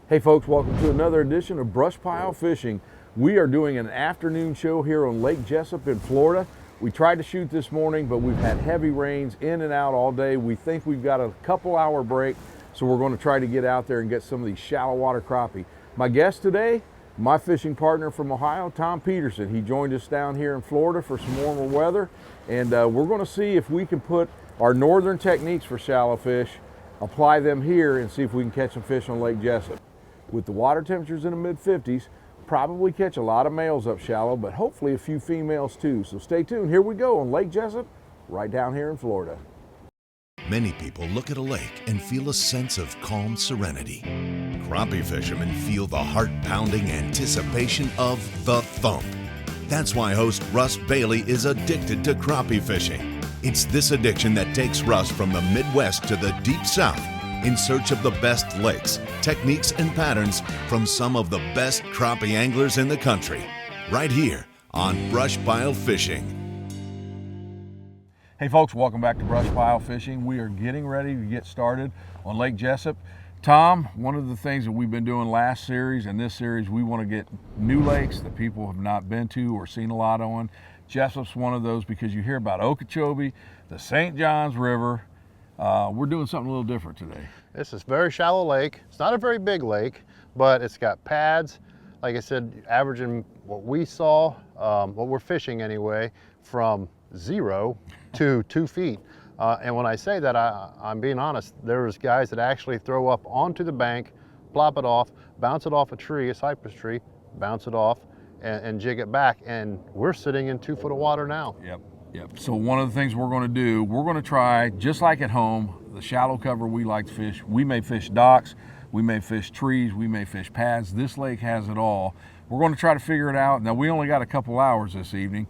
Hey folks, welcome to another edition of BrushPile Fishing. We are doing an afternoon show here on Lake Jesup in Florida. We tried to shoot this morning, but we've had heavy rains in and out all day. We think we've got a couple-hour break, so we're going to try to get out there and get some of these shallow water crappie. My guest today, my fishing partner from Ohio, Tom Peterson. He joined us down here in Florida for some warmer weather, and we're going to see if we can put our northern techniques for shallow fish, apply them here, and see if we can catch some fish on Lake Jesup. With the water temperatures in the mid-50s, probably catch a lot of males up shallow, but hopefully a few females too. So stay tuned. Here we go on Lake Jesup, right down here in Florida. Many people look at a lake and feel a sense of calm serenity. Crappie fishermen feel the heart-pounding anticipation of the thump. That's why host Russ Bailey is addicted to crappie fishing. It's this addiction that takes Russ from the Midwest to the Deep South in search of the best lakes, techniques, and patterns from some of the best crappie anglers in the country, right here on BrushPile Fishing. Hey folks, welcome back to BrushPile Fishing. We are getting ready to get started on Lake Jesup. Tom, one of the things that we've been doing last series and this series, we want to get new lakes that people have not been to or seen a lot on. Jesup's one of those because you hear about Okeechobee, the St. Johns River. We're doing something a little different today. This is a very shallow lake. It's not a very big lake, but it's got pads. Like I said, averaging what we saw, what we're fishing anyway, from 0 to 2 feet. And when I say that, I'm being honest. There's guys that actually throw up onto the bank, plop it off, bounce it off a tree, a cypress tree, bounce it off, and jig it back. And we're sitting in 2 foot of water now. Yep. So one of the things we're going to do, we're going to try, just like at home, the shallow cover we like to fish. We may fish docks, we may fish trees, we may fish pads. This lake has it all. We're going to try to figure it out. Now, we only got a couple hours this evening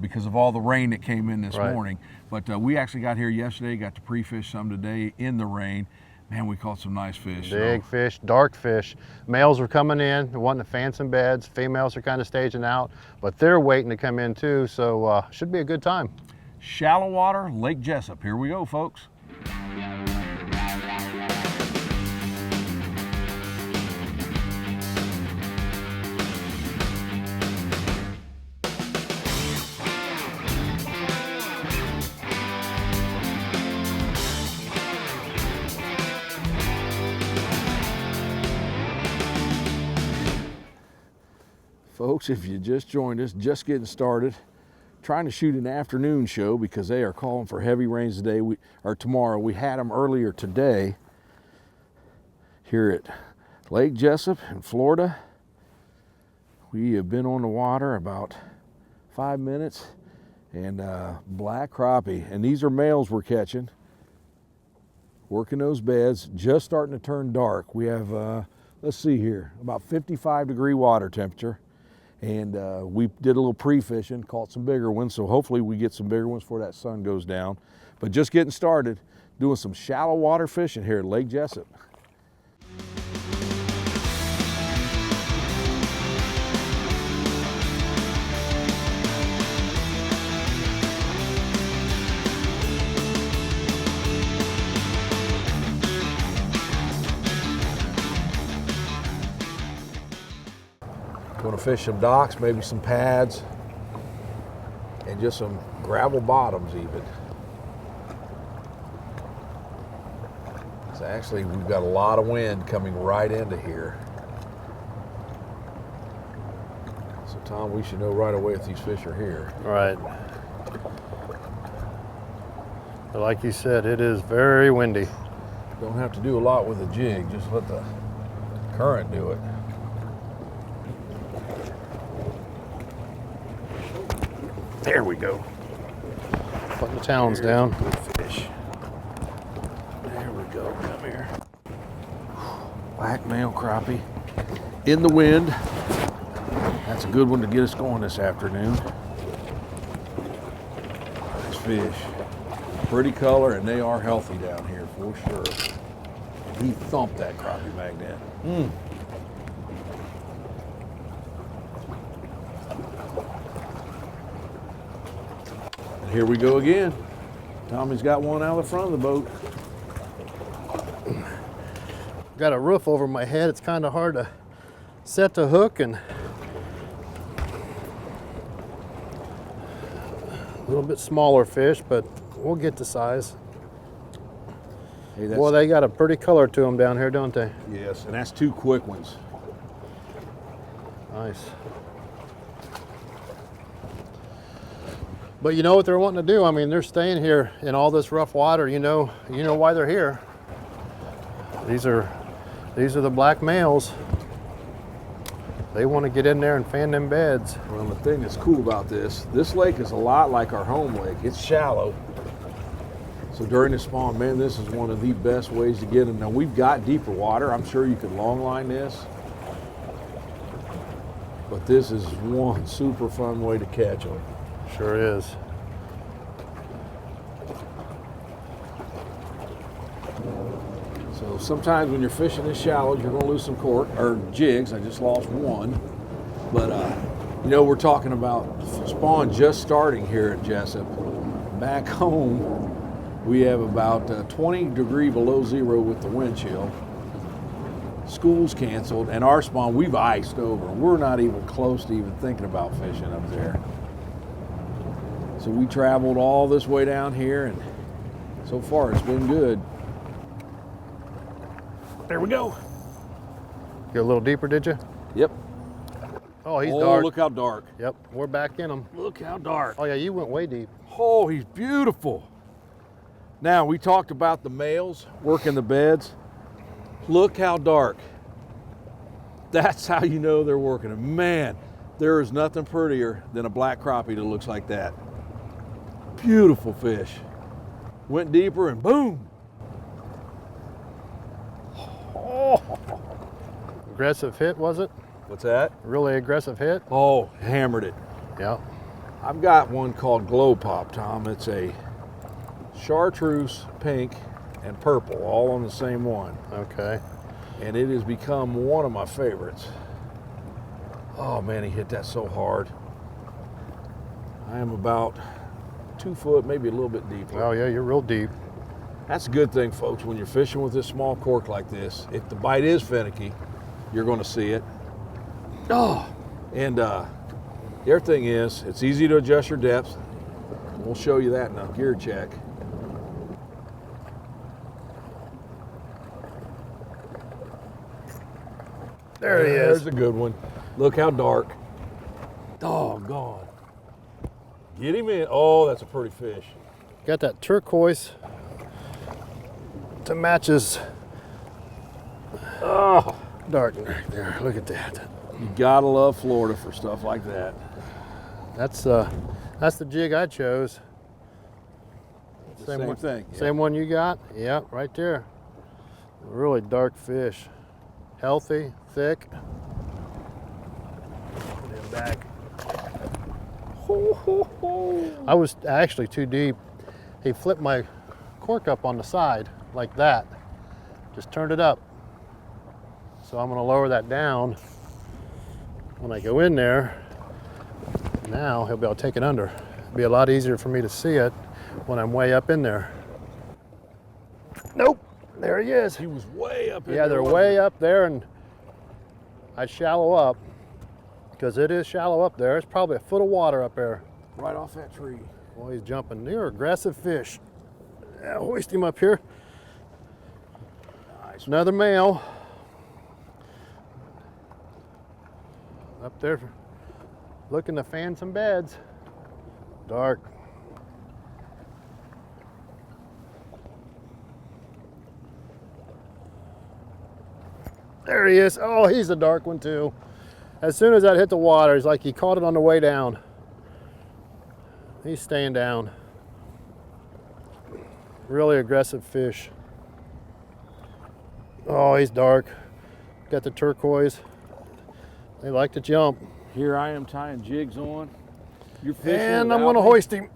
because of all the rain that came in this morning. But we actually got here yesterday, got to pre-fish some today in the rain. Man, we caught some nice fish. Big fish, dark fish. Males are coming in, they're wanting to fan some beds. Females are kind of staging out, but they're waiting to come in too, so should be a good time. Shallow water, Lake Jesup. Here we go, folks. Folks, if you just joined us, just getting started, trying to shoot an afternoon show because they are calling for heavy rains today or tomorrow. We had them earlier today here at Lake Jesup in Florida. We have been on the water about 5 minutes and black crappie, and these are males we're catching. Working those beds, just starting to turn dark. We have, let's see here, about 55-degree water temperature. And we did a little pre-fishing, caught some bigger ones, so hopefully we get some bigger ones before that sun goes down. But just getting started, doing some shallow water fishing here at Lake Jesup. Going to fish some docks, maybe some pads, and just some gravel bottoms even. So actually, we've got a lot of wind coming right into here. So Tom, we should know right away if these fish are here. Right. But like you said, it is very windy. Don't have to do a lot with a jig, just let the current do it. There we go. Putting the towns down. Good fish. There we go. Come here. Black male crappie in the wind. That's a good one to get us going this afternoon. Nice fish. Pretty color, and they are healthy down here for sure. He thumped that crappie magnet. Here we go again. Tommy's got one out of the front of the boat. got a roof over my head. It's kind of hard to set the hook, and a little bit smaller fish, but we'll get the size. Hey, Boy, they got a pretty color to them down here, don't they? yes, and that's 2 quick ones. Nice. But you know what they're wanting to do? I mean, they're staying here in all this rough water. You know why they're here. These are the black males. They want to get in there and fan them beds. Well, the thing that's cool about this lake is a lot like our home lake. It's shallow. So during the spawn, man, this is one of the best ways to get them. Now, we've got deeper water. I'm sure you could long line this. But this is one super fun way to catch them. Sure is. So sometimes when you're fishing this shallow, you're going to lose some cork or jigs. I just lost one. But, you know, we're talking about spawn just starting here at Jesup. Back home, we have about 20 degrees below zero with the wind chill. School's canceled, and our spawn, we've iced over. We're not even close to even thinking about fishing up there. So we traveled all this way down here, and so far it's been good. There we go. Get a little deeper, did you? Yep. Oh, he's Oh, dark. look how dark. Yep, we're back in them. Look how dark. Oh yeah, you went way deep. Oh, he's beautiful. Now, we talked about the males working the beds. Look how dark. That's how you know they're working them. Man, there is nothing prettier than a black crappie that looks like that. Beautiful fish. Went deeper and boom. Oh. Aggressive hit, was it? What's that? Really aggressive hit? Oh, hammered it. Yeah. I've got one called Glow Pop, Tom. It's a chartreuse, pink, and purple, all on the same one. Okay. And it has become one of my favorites. Oh man, he hit that so hard. I am about 2 foot, maybe a little bit deeper. Oh yeah, you're real deep. That's a good thing, folks. When you're fishing with this small cork like this, if the bite is finicky, you're going to see it. Oh, and the other thing is, it's easy to adjust your depth. We'll show you that in a gear check. There he is. There's a good one. Look how dark. Doggone. Get him in. Oh, that's a pretty fish. Got that turquoise to match his dark right there. Look at that. You gotta love Florida for stuff like that. That's the jig I chose. Same one, thing. Same one you got? Yeah, right there. Really dark fish. Healthy, thick. Put him back. I was actually too deep. He flipped my cork up on the side like that. Just turned it up. So I'm gonna lower that down. When I go in there, now he'll be able to take it under. It'll be a lot easier for me to see it when I'm way up in there. Nope, there he is. He was way up in Yeah, they're way up there, and I shallow up because it is shallow up there. It's probably a foot of water up there. Right off that tree. Boy, he's jumping. They're aggressive fish. Yeah, hoist him up here. Nice. Another male. Up there looking to fan some beds. Dark. There he is. Oh, he's a dark one too. As soon as that hit the water, it's like he caught it on the way down. He's staying down. Really aggressive fish. Oh, he's dark. Got the turquoise. They like to jump. Here I am tying jigs on. You're fishing And I'm without gonna me? hoist him.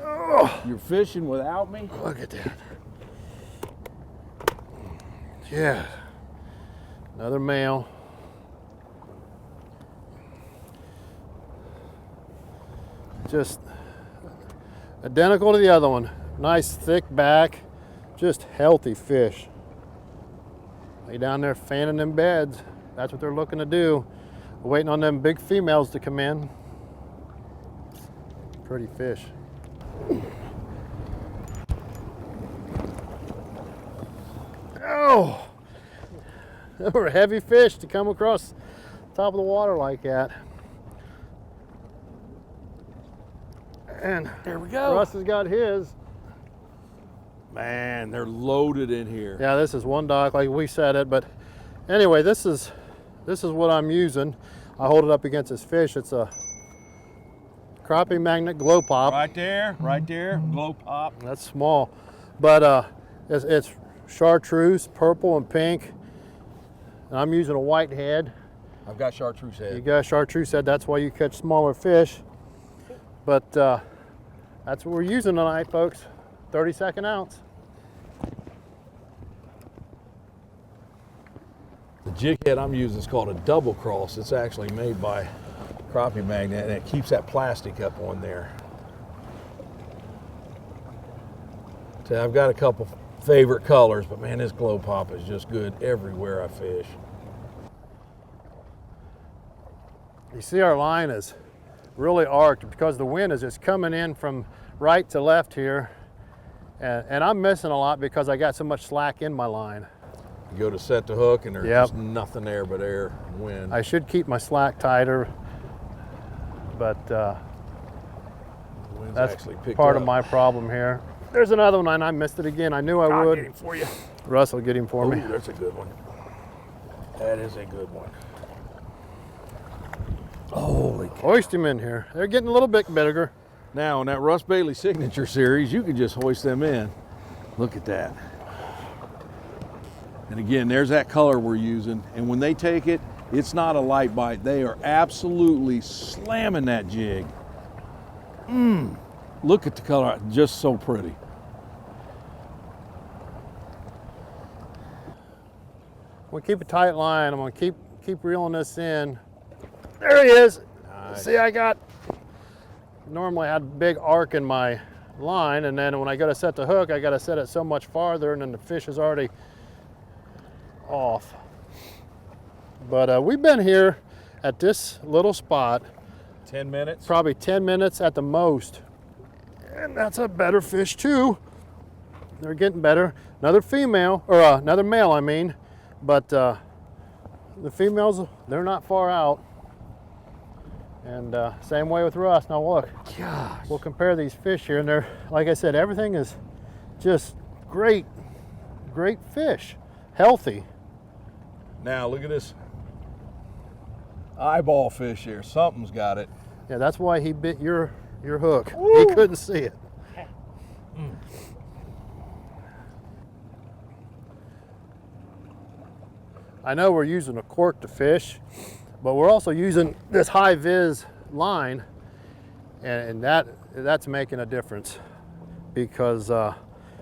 Oh, You're fishing without me? look at that. Yeah. Another male. Just identical to the other one. Nice thick back, just healthy fish. They down there fanning them beds. That's what they're looking to do. We're waiting on them big females to come in. Pretty fish. Oh, they were heavy fish to come across the top of the water like that. And there we go. Russ has got his. Man, they're loaded in here. Yeah, this is one dock like we said it, but anyway, this is what I'm using. I hold it up against this fish. It's a crappie magnet glow pop. Right there, glow pop. That's small, but it's chartreuse, purple and pink. And I'm using a white head. I've got chartreuse head. You got a chartreuse head. That's why you catch smaller fish. But that's what we're using tonight, folks. 32nd ounce. The jig head I'm using is called a double cross. It's actually made by Crappie Magnet, and it keeps that plastic up on there. So I've got a couple favorite colors, but man, this glow pop is just good everywhere I fish. You see our line is really arced because the wind is just coming in from right to left here. And I'm missing a lot because I got so much slack in my line. You go to set the hook and there's Yep. just nothing there but air and wind. I should keep my slack tighter, but The wind's that's actually picked part up. of my problem here. There's another one and I missed it again. I knew I I'll would. get him for you. Russ will get him for me. Ooh, that's a good one. That is a good one. Holy cow. Hoist him in here. They're getting a little bit bigger. Now, on that Russ Bailey Signature Series, you can just hoist them in. Look at that. And again, there's that color we're using. And when they take it, it's not a light bite. They are absolutely slamming that jig. Look at the color, just so pretty. I'm gonna keep a tight line. I'm gonna keep reeling this in. There he is. Nice. See, normally I had a big arc in my line, and then when I go to set the hook, I gotta set it so much farther, and then the fish is already off. But we've been here at this little spot 10 minutes? probably 10 minutes at the most. And that's a better fish too. They're getting better. Another female, or another male, I mean. But the females, they're not far out. And same way with Russ. Now look, Gosh. we'll compare these fish here, and they're, like I said, everything is just great fish, healthy. Now, look at this eyeball fish here. Something's got it. Yeah, that's why he bit your hook. He couldn't see it. I know we're using a cork to fish, but we're also using this high vis line, and that's making a difference, because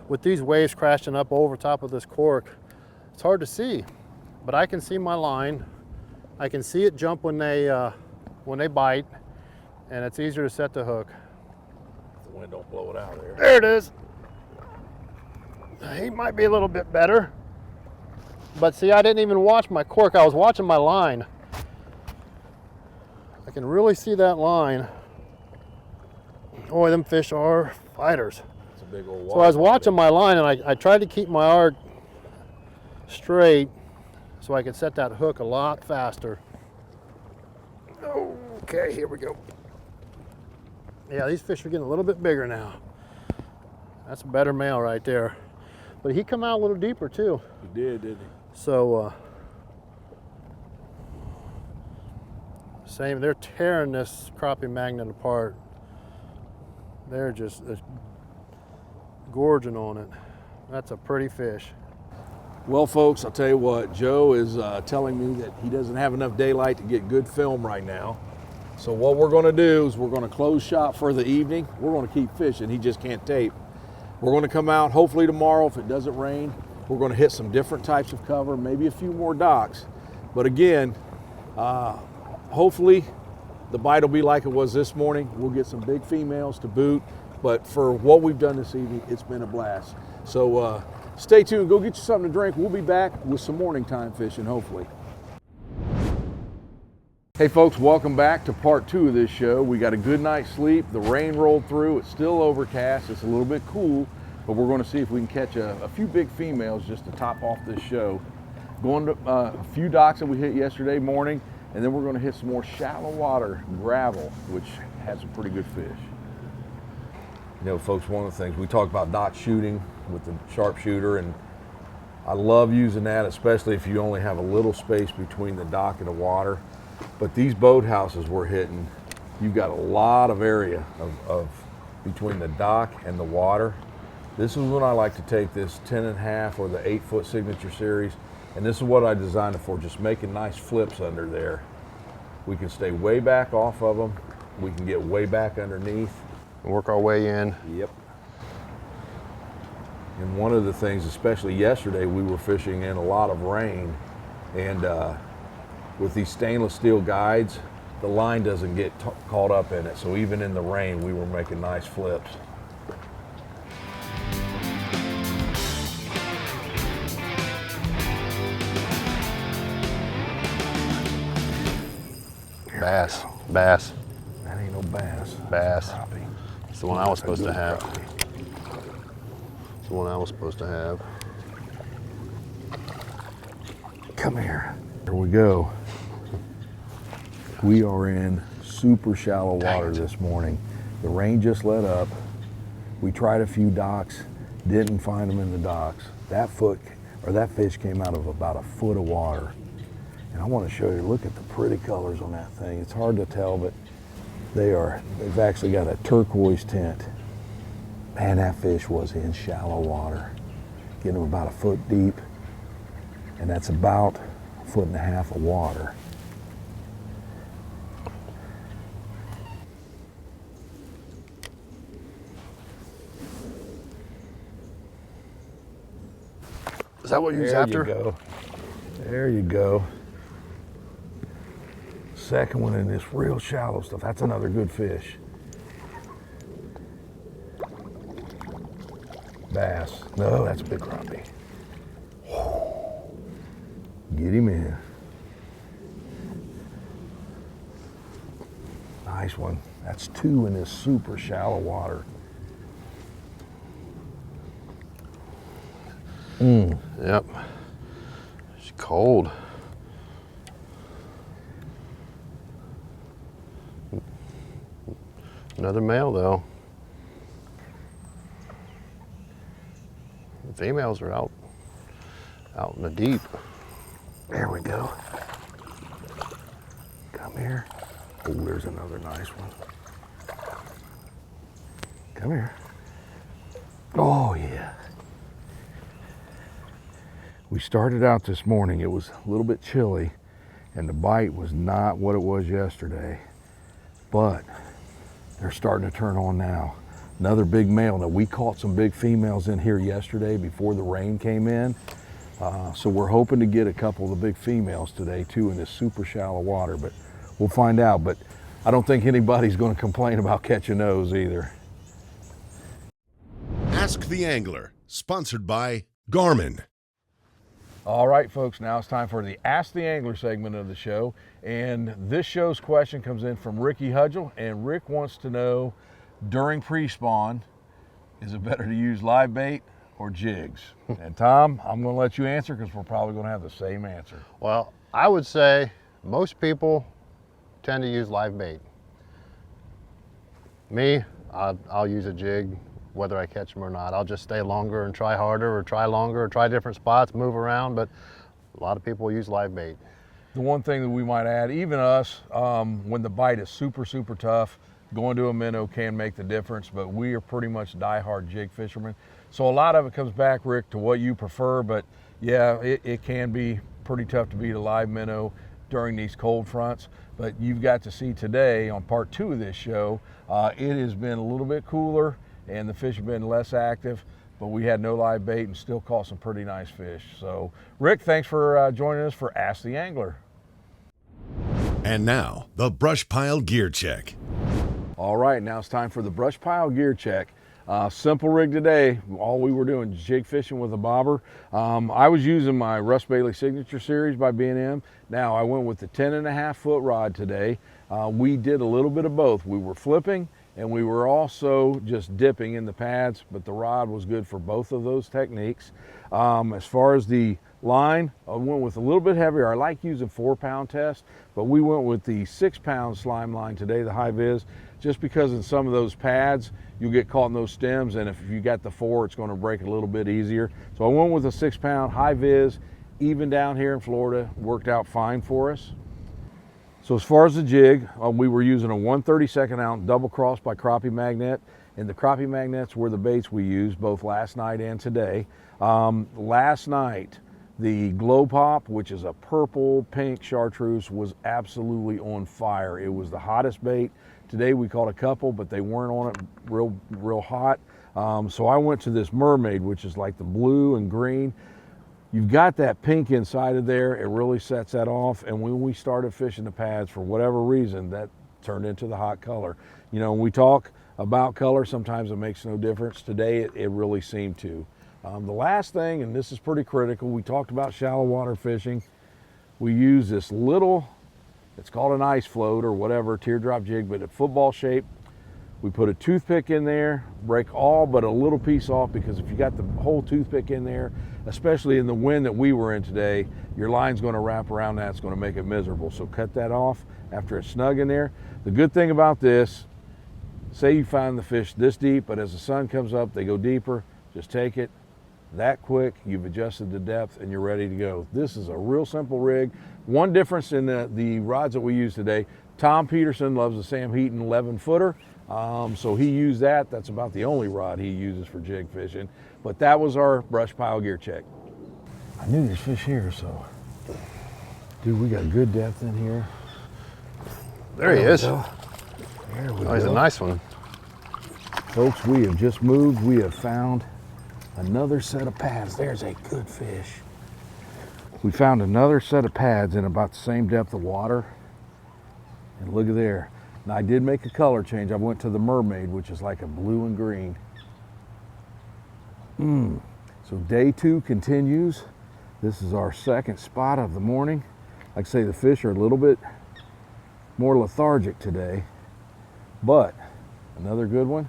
with these waves crashing up over top of this cork, it's hard to see, but I can see my line. I can see it jump when they bite, and it's easier to set the hook. The wind don't blow it out there. There it is. He might be a little bit better. But see, I didn't even watch my cork. I was watching my line. I can really see that line. Boy, them fish are fighters. It's a big old So I was watching my line, and I tried to keep my arc straight so I could set that hook a lot faster. Okay, here we go. Yeah, these fish are getting a little bit bigger now. That's a better male right there. But he come out a little deeper too. He did, didn't he? So, same, they're tearing this crappie magnet apart. They're just gorging on it. That's a pretty fish. Well, folks, I'll tell you what, Joe is telling me that he doesn't have enough daylight to get good film right now. So what we're gonna do is we're gonna close shop for the evening. We're gonna keep fishing, he just can't tape. We're gonna come out hopefully tomorrow if it doesn't rain. We're gonna hit some different types of cover, maybe a few more docks. But again, hopefully the bite will be like it was this morning. We'll get some big females to boot. But for what we've done this evening, it's been a blast. So Stay tuned, go get you something to drink. We'll be back with some morning time fishing, hopefully. Hey folks, welcome back to part 2 of this show. We got a good night's sleep. The rain rolled through. It's still overcast. It's a little bit cool, but we're going to see if we can catch a few big females just to top off this show. Going to a few docks that we hit yesterday morning, and then we're going to hit some more shallow water gravel, which has some pretty good fish. You know, folks, one of the things we talk about dock shooting with the sharpshooter, and I love using that, especially if you only have a little space between the dock and the water. But these boathouses we're hitting, you've got a lot of area of between the dock and the water. This is when I like to take this 10.5 or the 8-foot signature series, and this is what I designed it for, just making nice flips under there. We can stay way back off of them. We can get way back underneath. Work our way in. Yep. And one of the things, especially yesterday, we were fishing in a lot of rain, and with these stainless steel guides, the line doesn't get caught up in it. So even in the rain, we were making nice flips. Bass. Bass. That ain't no bass. Bass. Crappie. It's the one I was supposed to have. Crappie. It's the one I was supposed to have. Come here. Here we go. We are in super shallow water this morning. The rain just let up. We tried a few docks, didn't find them in the docks. That fish came out of about a foot of water. And I want to show you, look at the pretty colors on that thing. It's hard to tell, but they've actually got a turquoise tint. Man, that fish was in shallow water. Getting them about a foot deep, and that's about 1.5 foot of water. Is that what you're after? There you go. There you go. Second one in this real shallow stuff. That's another good fish. Bass. No, that's a big crappie. Get him in. Nice one. That's 2 in this super shallow water. Yep. It's cold. Another male though. The females are out in the deep. There we go. Come here. Oh, there's another nice one. Come here. Oh, yeah. We started out this morning, it was a little bit chilly, and the bite was not what it was yesterday, but they're starting to turn on now. Another big male. Now, we caught some big females in here yesterday before the rain came in, so we're hoping to get a couple of the big females today too in this super shallow water, but we'll find out. But I don't think anybody's going to complain about catching those either. Ask the Angler, sponsored by Garmin. All right, folks, now it's time for the Ask the Angler segment of the show. And this show's question comes in from Ricky Hudgel, and Rick wants to know, during pre-spawn, is it better to use live bait or jigs? And Tom, I'm going to let you answer because we're probably going to have the same answer. Well, I would say most people tend to use live bait. Me, I'll use a jig whether I catch them or not. I'll just stay longer and try harder, or try longer, or try different spots, move around, but a lot of people use live bait. The one thing that we might add, even us, when the bite is super, super tough, going to a minnow can make the difference, but we are pretty much diehard jig fishermen. So a lot of it comes back, Rick, to what you prefer, but yeah, it can be pretty tough to beat a live minnow during these cold fronts. But you've got to see today on part 2 of this show, it has been a little bit cooler and the fish have been less active, but we had no live bait and still caught some pretty nice fish. So Rick, thanks for joining us for Ask the Angler. And now, the BrushPile Gear Check. All right, now it's time for the BrushPile Gear Check. Simple rig today. All we were doing jig fishing with a bobber. I was using my Russ Bailey Signature Series by B&M. Now I went with the 10.5-foot rod today. We did a little bit of both. We were flipping and we were also just dipping in the pads, but the rod was good for both of those techniques. As far as the line, I went with a little bit heavier. I like using 4-pound test, but we went with the 6-pound slime line today, the high vis, just because in some of those pads, you'll get caught in those stems, and if you got the 4, it's going to break a little bit easier. So I went with a 6-pound high vis, even down here in Florida, worked out fine for us. So as far as the jig, we were using a 1/32 ounce double cross by Crappie magnet, and the Crappie magnets were the baits we used both last night and today. Last night, the Glow Pop, which is a purple pink chartreuse, was absolutely on fire. It was the hottest bait. Today we caught a couple, but they weren't on it real hot. So I went to this Mermaid, which is like the blue and green. You've got that pink inside of there. It really sets that off. And when we started fishing the pads, for whatever reason, that turned into the hot color. You know, when we talk about color, sometimes it makes no difference. Today, it really seemed to. The last thing, and this is pretty critical, we talked about shallow water fishing. We use this little, it's called an ice float or whatever, teardrop jig, but a football shape. We put a toothpick in there, break all but a little piece off, because if you got the whole toothpick in there, especially in the wind that we were in today, your line's going to wrap around that. It's going to make it miserable. So cut that off after it's snug in there. The good thing about this, say you find the fish this deep, but as the sun comes up, they go deeper. Just take it that quick, you've adjusted the depth, and you're ready to go. This is a real simple rig. One difference in the rods that we use today, Tom Peterson loves the Sam Heaton 11-footer. So he used that. That's about the only rod he uses for jig fishing. But that was our BrushPile gear check. I knew there's fish here, so. Dude, we got good depth in here. There he is. There we go. He's a nice one. Folks, we have just moved. We have found another set of pads. There's a good fish. We found another set of pads in about the same depth of water. And look at there. Now I did make a color change. I went to the Mermaid, which is like a blue and green. So day 2 continues. This is our second spot of the morning. Like I say, the fish are a little bit more lethargic today, but another good one.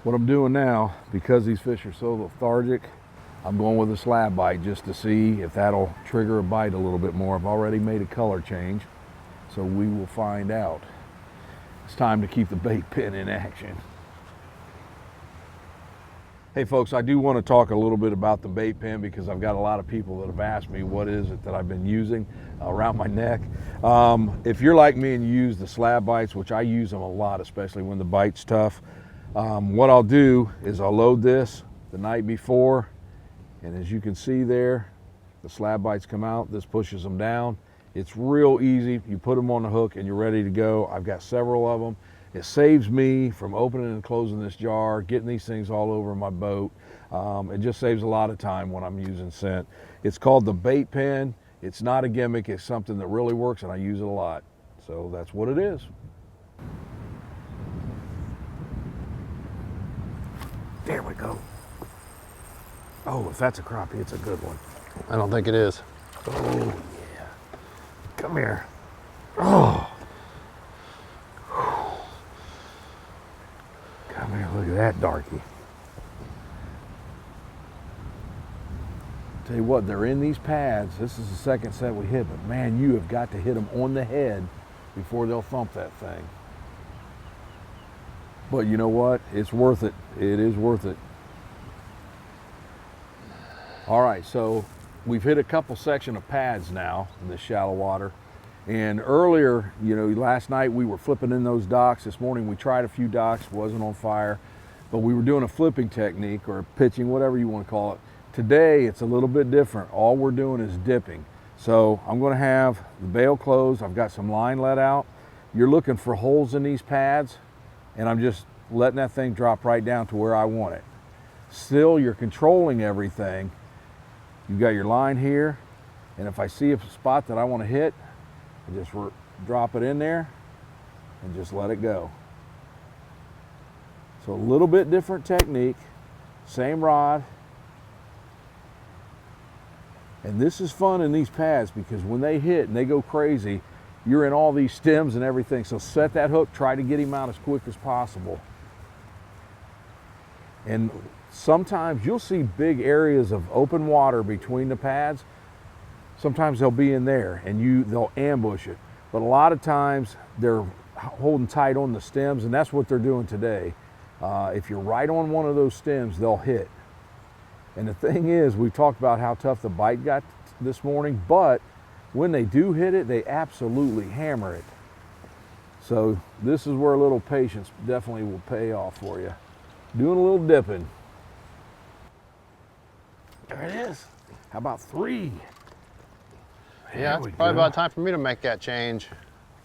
What I'm doing now, because these fish are so lethargic, I'm going with a slab bite just to see if that'll trigger a bite a little bit more. I've already made a color change, so we will find out. It's time to keep the bait pin in action. Hey folks, I do want to talk a little bit about the bait pin, because I've got a lot of people that have asked me what is it that I've been using around my neck. If you're like me and you use the slab bites, which I use them a lot, especially when the bite's tough, what I'll do is I'll load this the night before, and as you can see there, the slab bites come out. This pushes them down. It's real easy. You put them on the hook and you're ready to go. I've got several of them. It saves me from opening and closing this jar, getting these things all over my boat. It just saves a lot of time when I'm using scent. It's called the bait pin. It's not a gimmick. It's something that really works, and I use it a lot. So that's what it is. There we go. Oh, if that's a crappie, it's a good one. I don't think it is. Oh, yeah. Come here. Oh. Come here, look at that darkie. Tell you what, they're in these pads. This is the second set we hit, but man, you have got to hit them on the head before they'll thump that thing. But you know what? It's worth it. It is worth it. All right, so we've hit a couple section of pads now in this shallow water. And earlier, you know, last night we were flipping in those docks. This morning we tried a few docks, wasn't on fire, but we were doing a flipping technique or pitching, whatever you want to call it. Today, it's a little bit different. All we're doing is dipping. So I'm gonna have the bail closed. I've got some line let out. You're looking for holes in these pads, and I'm just letting that thing drop right down to where I want it. Still, you're controlling everything. You've got your line here, and if I see a spot that I want to hit, I just drop it in there and just let it go. So a little bit different technique, same rod. And this is fun in these pads because when they hit and they go crazy, you're in all these stems and everything. So set that hook, try to get him out as quick as possible. And sometimes you'll see big areas of open water between the pads. Sometimes they'll be in there and they'll ambush it. But a lot of times they're holding tight on the stems, and that's what they're doing today. If you're right on one of those stems, they'll hit. And the thing is, we talked about how tough the bite got this morning, but when they do hit it, they absolutely hammer it. So this is where a little patience definitely will pay off for you. Doing a little dipping. There it is. How about 3? Yeah, it's probably about time for me to make that change.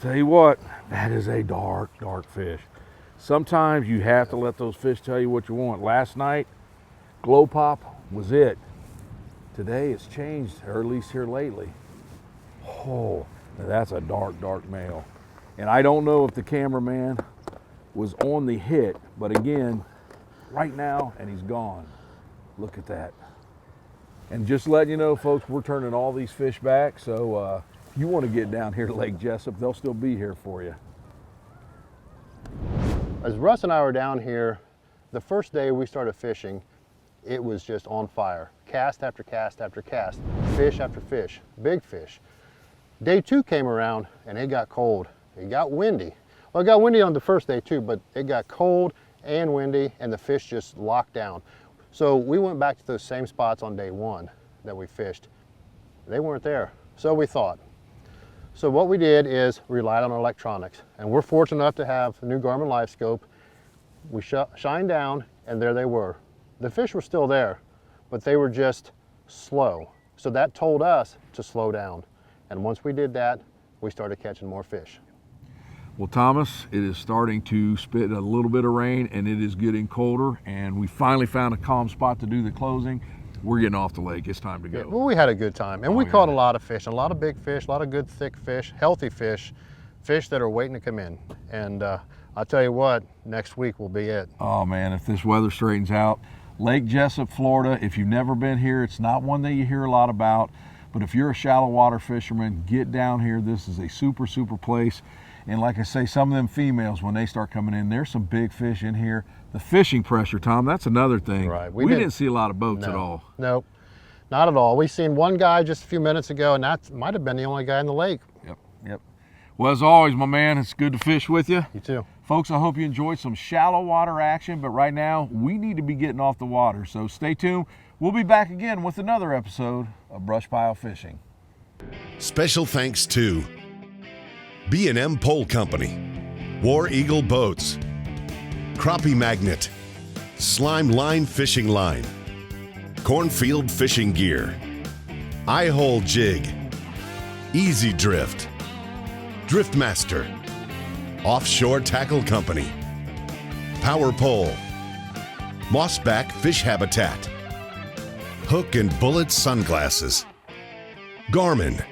Tell you what, that is a dark, dark fish. Sometimes you have to let those fish tell you what you want. Last night, glow pop was it. Today it's changed, or at least here lately. Oh, that's a dark, dark male. And I don't know if the cameraman was on the hit, but again, right now, and he's gone. Look at that. And just letting you know, folks, we're turning all these fish back, so if you want to get down here to Lake Jesup, they'll still be here for you. As Russ and I were down here, the first day we started fishing, it was just on fire. Cast after cast after cast, fish after fish, big fish. Day 2 came around and it got cold. It got windy. Well, it got windy on the first day too, but it got cold and windy and the fish just locked down. So we went back to those same spots on day 1 that we fished. They weren't there, so we thought. So what we did is relied on our electronics, and we're fortunate enough to have a new Garmin Live Scope. We shined down and there they were. The fish were still there, but they were just slow. So that told us to slow down. And once we did that, we started catching more fish. Well, Thomas, it is starting to spit a little bit of rain and it is getting colder, and we finally found a calm spot to do the closing. We're getting off the lake. It's time to go. Yeah, well, we had a good time, and we caught a lot of fish, a lot of big fish, a lot of good thick fish, healthy fish, fish that are waiting to come in. And I'll tell you what, next week will be it. Oh man, if this weather straightens out, Lake Jesup, Florida, if you've never been here, it's not one that you hear a lot about, but if you're a shallow water fisherman, get down here. This is a super, super place. And like I say, some of them females, when they start coming in, there's some big fish in here. The fishing pressure, Tom, that's another thing. Right. We didn't see a lot of boats at all. Nope, not at all. We seen one guy just a few minutes ago, and that might have been the only guy in the lake. Yep, yep. Well, as always, my man, it's good to fish with you. You too. Folks, I hope you enjoyed some shallow water action, but right now, we need to be getting off the water. So stay tuned. We'll be back again with another episode of BrushPile Fishing. Special thanks to B&M Pole Company, War Eagle Boats, Crappie Magnet, Slime Line Fishing Line, Cornfield Fishing Gear, Eye-Hole Jig, Easy Drift, Driftmaster, Offshore Tackle Company, Power Pole, Mossback Fish Habitat, Hook and Bullet Sunglasses, Garmin,